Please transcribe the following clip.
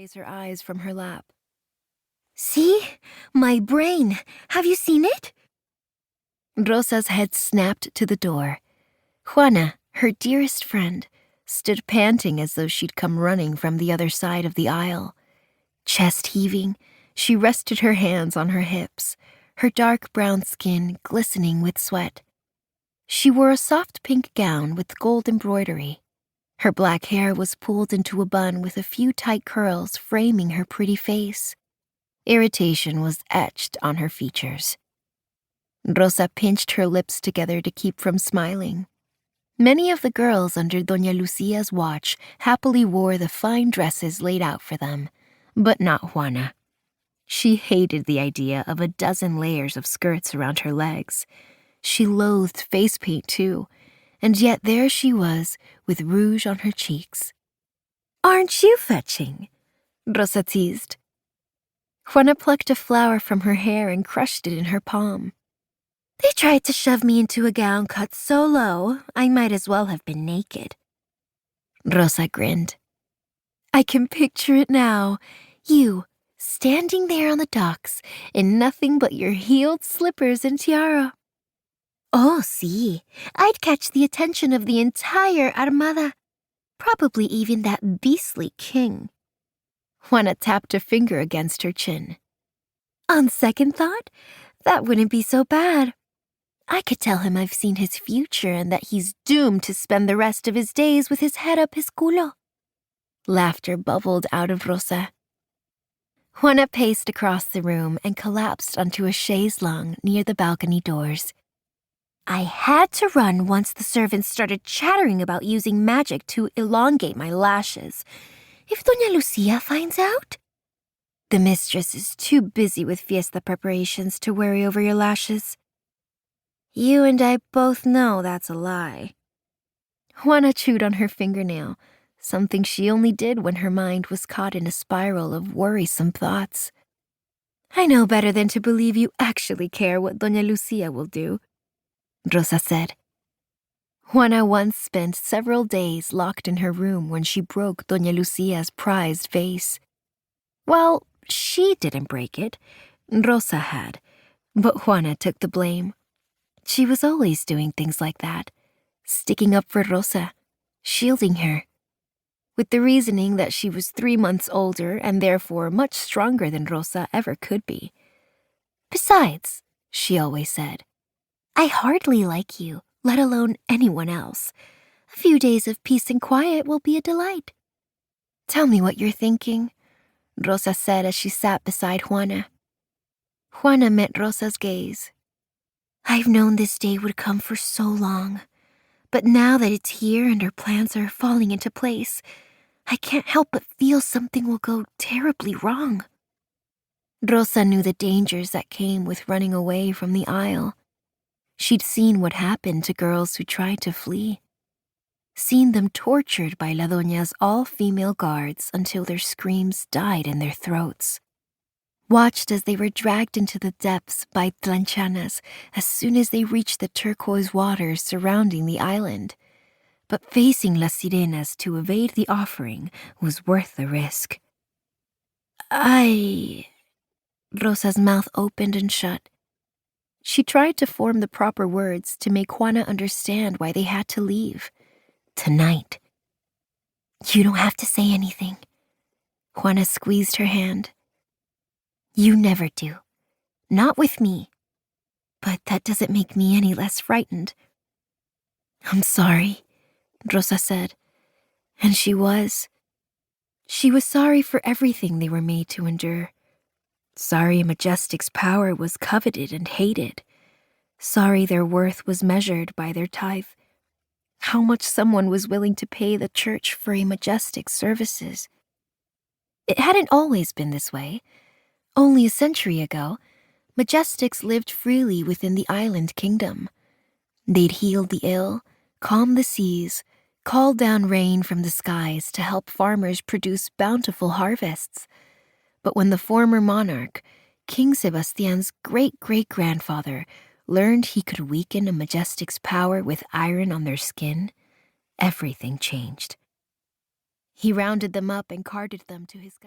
raise her eyes from her lap. "See? My brain. Have you seen it?" Rosa's head snapped to the door. Juana, her dearest friend, stood panting as though she'd come running from the other side of the aisle. Chest heaving, she rested her hands on her hips, her dark brown skin glistening with sweat. She wore a soft pink gown with gold embroidery. Her black hair was pulled into a bun with a few tight curls framing her pretty face. Irritation was etched on her features. Rosa pinched her lips together to keep from smiling. Many of the girls under Doña Lucia's watch happily wore the fine dresses laid out for them, but not Juana. She hated the idea of a dozen layers of skirts around her legs. She loathed face paint, too, and yet there she was, with rouge on her cheeks. "Aren't you fetching?" Rosa teased. Juana plucked a flower from her hair and crushed it in her palm. "They tried to shove me into a gown cut so low, I might as well have been naked." Rosa grinned. "I can picture it now. You, standing there on the docks, in nothing but your heeled slippers and tiara. Oh, see, I'd catch the attention of the entire Armada. Probably even that beastly king." Juana tapped a finger against her chin. "On second thought, that wouldn't be so bad. I could tell him I've seen his future and that he's doomed to spend the rest of his days with his head up his culo." Laughter bubbled out of Rosa. Juana paced across the room and collapsed onto a chaise longue near the balcony doors. "I had to run once the servants started chattering about using magic to elongate my lashes. If Doña Lucia finds out?" "The mistress is too busy with fiesta preparations to worry over your lashes." "You and I both know that's a lie." Juana chewed on her fingernail, something she only did when her mind was caught in a spiral of worrisome thoughts. "I know better than to believe you actually care what Doña Lucia will do," Rosa said. Juana once spent several days locked in her room when she broke Doña Lucia's prized vase. Well, she didn't break it. Rosa had. But Juana took the blame. She was always doing things like that, sticking up for Rosa, shielding her, with the reasoning that she was 3 months older and therefore much stronger than Rosa ever could be. "Besides," she always said, "I hardly like you, let alone anyone else. A few days of peace and quiet will be a delight." "Tell me what you're thinking," Rosa said as she sat beside Juana. Juana met Rosa's gaze. "I've known this day would come for so long, but now that it's here and our plans are falling into place, I can't help but feel something will go terribly wrong." Rosa knew the dangers that came with running away from the Isle. She'd seen what happened to girls who tried to flee, seen them tortured by La Doña's all-female guards until their screams died in their throats, watched as they were dragged into the depths by tlanchanas as soon as they reached the turquoise waters surrounding the island. But facing Las Sirenas to evade the offering was worth the risk. Rosa's mouth opened and shut. She tried to form the proper words to make Juana understand why they had to leave. Tonight. "You don't have to say anything." Juana squeezed her hand. "You never do. Not with me. But that doesn't make me any less frightened." "I'm sorry," Rosa said. And she was. She was sorry for everything they were made to endure. Sorry Majestics' power was coveted and hated. Sorry their worth was measured by their tithe. How much someone was willing to pay the church for a Majestic's services. It hadn't always been this way. Only a century ago, Majestics lived freely within the island kingdom. They'd healed the ill, calmed the seas, called down rain from the skies to help farmers produce bountiful harvests. But when the former monarch, King Sebastian's great-great-grandfather, learned he could weaken a Majestic's power with iron on their skin, everything changed. He rounded them up and carted them to his